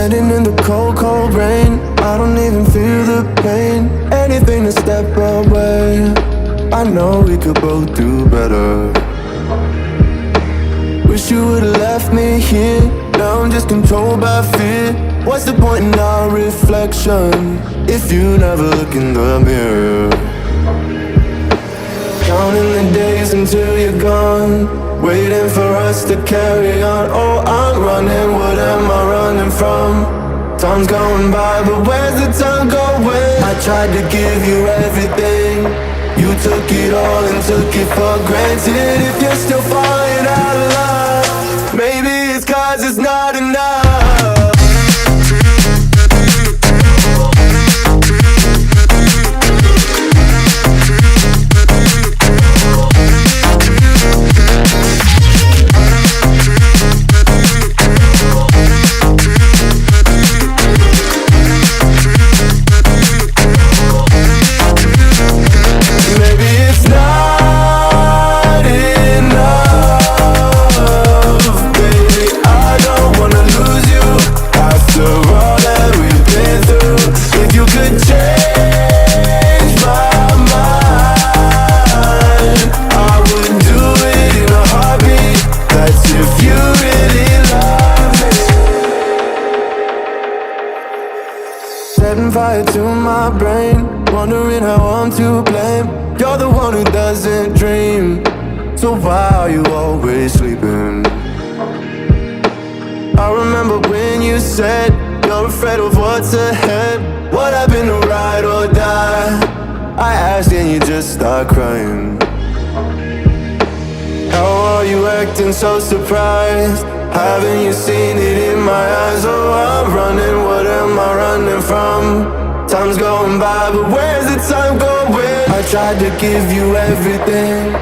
Standing in the cold, cold rain, I don't even feel the pain. Anything to step away, I know we could both do better. Wish you would've left me here. Now I'm just controlled by fear. What's the point in our reflection if you never look in the mirror? Counting the days until you're gone, waiting for us to carry on. Oh, I'm running, what am I running from? Time's going by, but where's the time going? I tried to give you everything, you took it all and took it for granted. If you're still falling out of love, maybe it's 'cause it's not enough. 'Setting fire to my brain, wondering how I'm to blame. You're the one who doesn't dream, so why are you always sleeping? I remember when you said you're afraid of what's ahead. What happened to ride or die? I asked and you just start crying. How are you acting so surprised? Haven't you seen it in my eyes? Oh, I'm running, what am I running from? Time's going by, but where's the time going? I tried to give you everything,